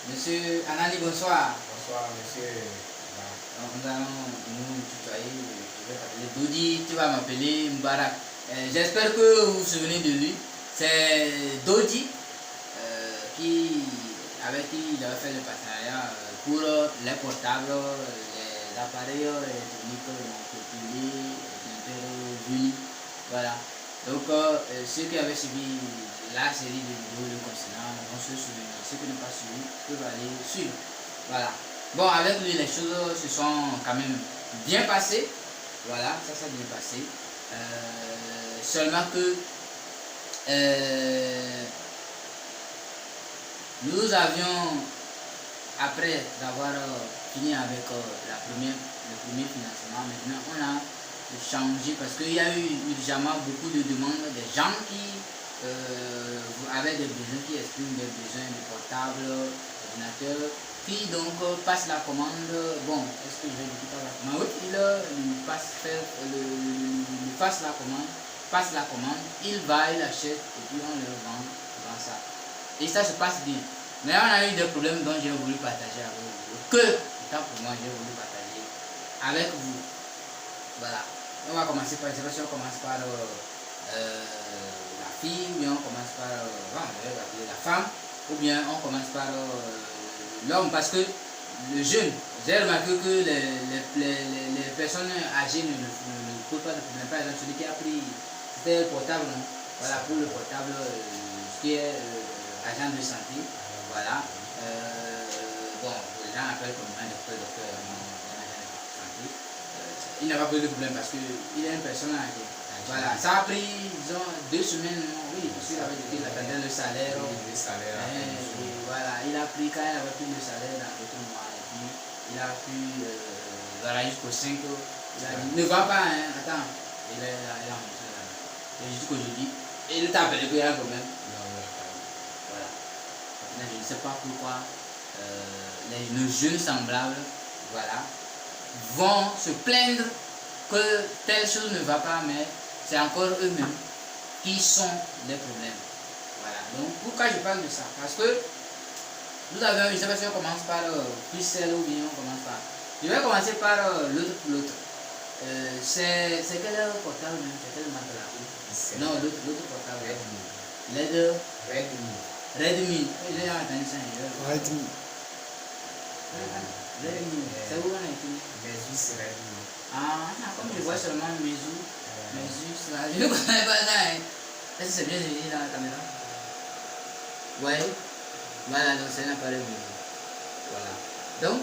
Monsieur Anani, bonsoir. Bonsoir, monsieur. Donc, nous allons nous tutoyer. Je vais t'appeler Dodi, tu vas m'appeler Mbarak. J'espère que vous vous souvenez de lui. C'est Dodi avec qui il avait fait le partenariat pour les portables, les appareils électroniques, les Julie. Voilà. Donc, ceux qui avaient suivi la série de vidéos le concernant vont se souvenir. Ceux qui n'ont pas suivi peuvent aller suivre. Voilà. Bon, avec lui, les choses se sont quand même bien passées. Voilà, ça s'est bien passé. Seulement que nous avions, après d'avoir fini avec le premier financement, maintenant on a changé parce qu'il y a eu urgemment beaucoup de demandes des gens qui avaient des besoins, qui expriment des besoins de portables, d'ordinateurs, qui donc passe la commande. Bon, est-ce que je vais dire la commande? Oui, il passe la commande, il va, il achète et puis on le vend dans ça. Et ça se passe bien. Mais on a eu des problèmes dont j'ai voulu partager avec vous. Que, tant pour moi, j'ai voulu partager avec vous. Voilà. On va commencer par, je sais pas si on commence par la fille, ou bien on commence par la femme, ou bien on commence par l'homme, parce que le jeune, j'ai remarqué que les personnes âgées ne posent pas de problème. Par exemple, celui qui a pris, c'était le portable, non? Voilà, pour le portable, qui est agent de santé, voilà. Bon, les gens appellent comme un docteur, non, un agent de santé. Il n'a pas pris de problème parce qu'il est une personne âgée. Voilà, ça a pris, disons, 2 semaines, oui, parce qu'il attendait le salaire. Voilà, il a pris, quand il avait pris le salaire dans quelques mois, et puis il a pu, voilà, jusqu'au 5, il a dit, ne va pas, hein, attends. Il a montré là. Et jusqu'aujourd'hui, il t'a appelé qu'il y a un problème. Voilà. Maintenant, je ne sais pas pourquoi nos jeunes semblables, voilà, vont se plaindre que telle chose ne va pas, mais c'est encore eux-mêmes qui sont les problèmes. Voilà. Donc, pourquoi je parle de ça? Parce que nous avons, je ne sais pas si on commence par Pixel ou bien on commence par. Je vais commencer par l'autre. C'est quel portable même? C'est quel marque là? Non, l'autre portable. Redmi. J'ai entendu ça. Redmi. Redmi. C'est où on a été? Redmi. Ah, comme je vois seulement Meizu, là, je ne connais pas ça. Hein. Est-ce que c'est bien dit dans la caméra? Ouais. Voilà, donc c'est un appareil Meizu. Voilà. Donc,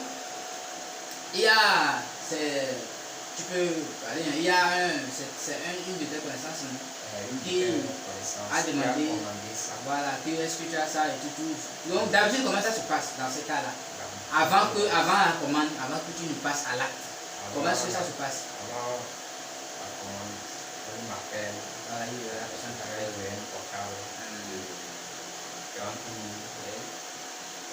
il y a, tu peux parler, il y a une de tes connaissances qui a demandé, voilà, est-ce que tu as ça et tout. Donc, d'habitude, comment ça se passe dans ce cas-là? Avant la commande, avant que tu ne passes à l'acte. Comment est-ce que ça se passe? Avant la commande, on m'appelle. Voilà, la personne t'appelle. J'ai un portable de 40 000.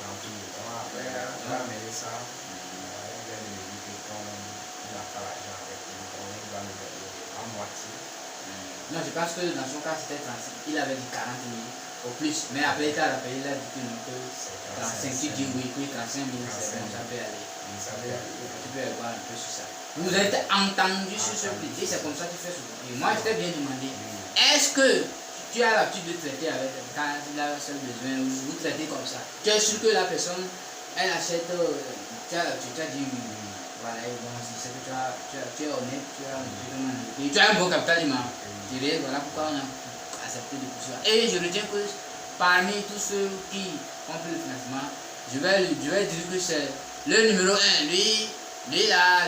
Donc après, on va amener ça. On vient de me dire que quand on n'a pas l'argent avec nous, on va nous donner en moitié. Non, je pense que dans son cas, c'était 35. Il avait dit 40 000 au plus. Mais après, il t'a rappelé, il a dit que non, que 35, tu dis oui, puis 35 000, c'est bon, ça peut aller. Tu peux avoir un peu sur ça. Vous êtes entendu sur ce prix. Et c'est comme ça que tu fais souvent. Et moi, je t'ai bien demandé, est-ce que tu as l'habitude de traiter avec, quand il a seul besoin, vous traitez comme ça? Tu es sûr que la personne, elle achète, tu as l'habitude, tu as dit oui. Voilà, et bon, si c'est que tu es honnête, tu as un bon capital humain. Voilà pourquoi on a accepté de poursuivre. Et je retiens que parmi tous ceux qui ont pris le financement, je vais dire que c'est le numéro 1. Lui là,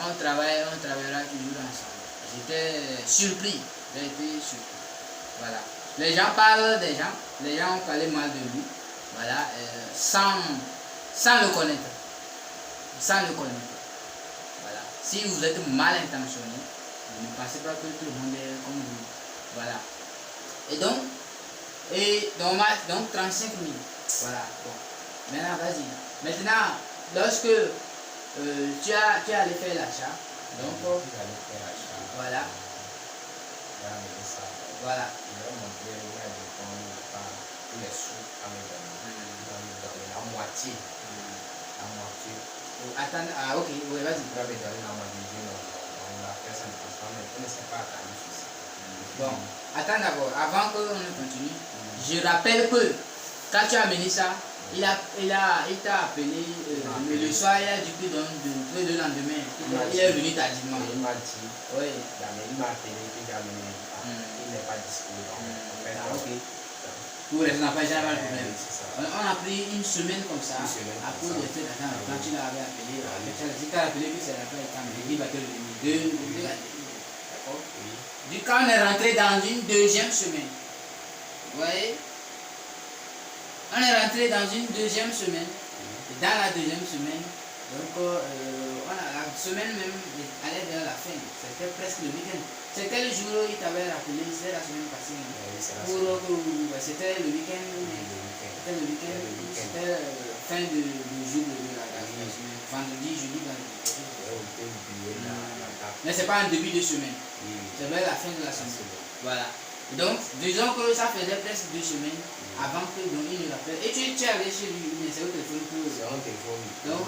on travaillera toujours ensemble. J'étais surpris. J'ai été surpris. Voilà. Les gens parlent des gens, les gens ont parlé mal de lui. Voilà. Sans le connaître. Voilà. Si vous êtes mal intentionné, ne pensez pas que tout le monde est comme vous. Voilà. Et donc 35 000. Voilà. Bon. Maintenant, vas-y. Maintenant, lorsque tu es allé faire l'achat, donc voilà. Voilà. Les sous à me donner la moitié. moitié. La moitié. Attends, ah ok, ouais, vas-y. Vous l'avez donné dans ma vision, on l'a fait, ça ne passe pas, mais on ne s'est pas attendu sur ça. Bon, attends d'abord, avant qu'on ne continue, je rappelle que quand tu as amené ça, il t'a appelé le soir, il a dit que le lendemain, il est venu tardivement. Il m'a dit, Oui. il m'a appelé que j'ai amené, il n'est pas disponible. Ah, ok. Pour les enfants, j'ai pas de problème. On a pris une semaine comme ça, à cause de fait d'argent. Quand tu l'avais appelé, si tu as appelé que c'est la fin, il va te le donner. D'accord. Du coup, on est rentré dans une deuxième semaine. Vous voyez? On est rentré dans une deuxième semaine. Et dans la deuxième semaine, donc, la semaine même allait vers la fin. C'était presque le week-end. C'est quel jour il t'avait rappelé? C'est la semaine passée. C'était le week-end. C'était le week-end. C'était la fin du jour de la semaine. Vendredi, jeudi, vendredi. Mais c'est pas un début de semaine. C'est vers la fin de la semaine. Voilà. Donc, disons que ça faisait presque 2 semaines avant que il nous rappelle. Et tu es allé chez lui, mais c'est au téléphone que. C'est un téléphone. Donc,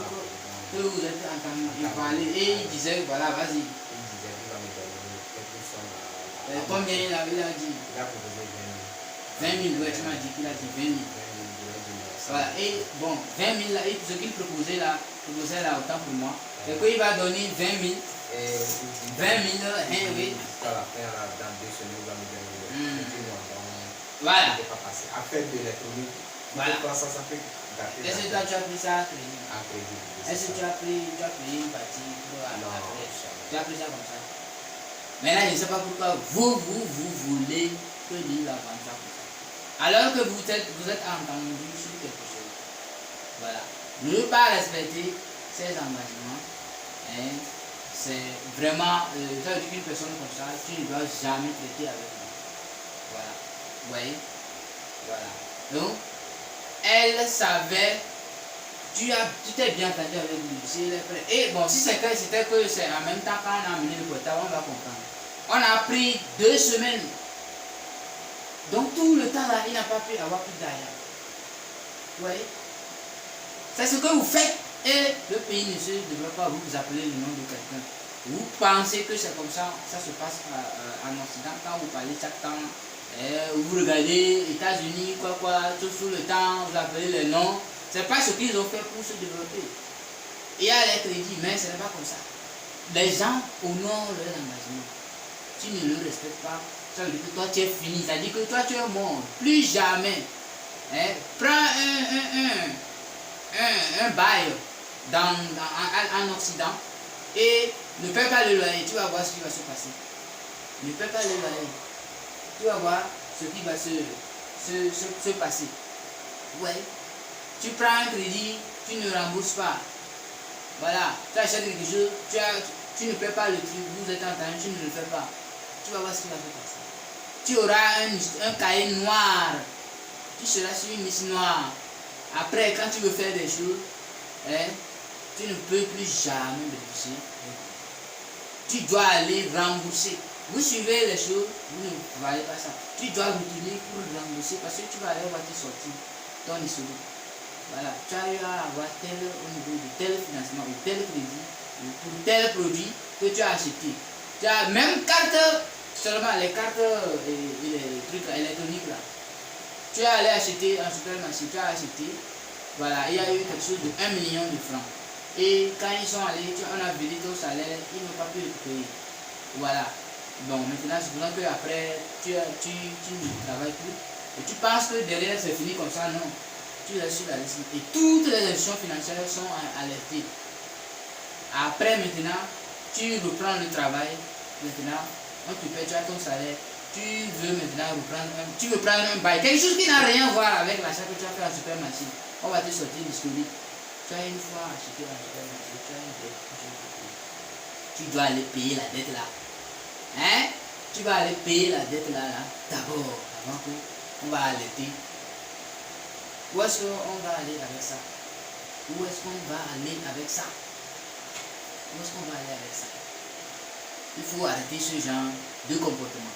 que vous êtes entendu parler et il disait voilà, vas-y. Il disait qu'il va me donner quelque chose. Combien il a dit? Il a proposé 20 000, ouais, tu m'as dit qu'il a dit 20 000. Voilà, et bon, 20 000 là, et ce qu'il proposait là, autant pour moi, c'est qu'il va donner 20 000. 20 000, hein, oui. À la fin, dans 2 semaines, il va me donner. Voilà. Après de l'électronique, voilà. Ça fait gâter. Est-ce que toi tu as pris ça à crédit? À crédit. Est-ce que tu as payé une partie pour après? Tu as pris ça comme ça? Mais là, je ne sais pas pourquoi vous voulez que lui la vende ça comme ça. Alors que vous êtes entendu sur quelque chose. Voilà. Ne pas respecter ses engagements. Hein, c'est vraiment, ça veut dire qu'une personne comme ça, tu ne dois jamais traiter avec lui. Voilà. Vous voyez? Voilà. Donc, elle savait, tu t'es bien entendu avec lui. Et bon, si c'était que c'est en même temps quand on a amené le portable, on va comprendre. On a pris 2 semaines. Donc tout le temps là, il n'a pas pu avoir plus d'argent. Vous voyez? C'est ce que vous faites. Et le pays ne se devrait pas vous appeler le nom de quelqu'un. Vous pensez que c'est comme ça, ça se passe en Occident, quand vous parlez chaque temps, vous regardez États-Unis, tout le temps, vous appelez les noms. C'est pas ce qu'ils ont fait pour se développer. Il y a les crédits, mais ce n'est pas comme ça. Les gens honorent leur engagement. Tu ne le respectes pas, ça veut dire que toi tu es fini, ça veut dire que toi tu es mort. Plus jamais. Prends un bail en Occident et ne paie pas le loyer, tu vas voir ce qui va se passer. Ne paie pas le loyer, tu vas voir ce qui va se passer. Ouais. Tu prends un crédit, tu ne rembourses pas. Voilà, tu achètes quelque chose, tu ne paies pas le truc, vous êtes entendu, tu ne le fais pas. Tu vas voir ce qui va se passer. Tu auras un cahier noir, tu seras sur une liste noire. Après, quand tu veux faire des choses, tu ne peux plus jamais bénéficier. Tu dois aller rembourser. Vous suivez les choses, vous ne voyez pas ça. Tu dois retourner pour rembourser parce que tu vas aller voir tes sorties, ton historique. Voilà, tu as eu à avoir tel au niveau de tel financement ou tel crédit pour tel produit que tu as acheté. Tu as même carte, seulement les cartes et les trucs électroniques là. Tu es allé acheter en supermarché, tu as acheté, voilà, il y a eu quelque chose de 1 million de francs. Et quand ils sont allés, on a vidé ton salaire, ils n'ont pas pu le payer. Voilà. Bon, maintenant, c'est pour ça qu'après, tu ne travailles plus. Et tu penses que derrière, c'est fini comme ça, non. Tu restes sur la liste. Et toutes les institutions financières sont alertées. Après, maintenant, tu reprends le travail. Maintenant, on te paie, tu as ton salaire. Tu veux maintenant prendre un bail. Quelque chose qui n'a rien à voir avec l'achat que tu as fait en supermarché. On va te sortir l'historique. Tu as une fois acheté en supermarché, tu as une dette. Tu dois aller payer la dette là. Hein? Tu vas aller payer la dette là, d'abord, avant qu'on va alerter. Où est-ce qu'on va aller avec ça? Où est-ce qu'on va aller avec ça? Où est-ce qu'on va aller avec ça? Il faut arrêter ce genre de comportement.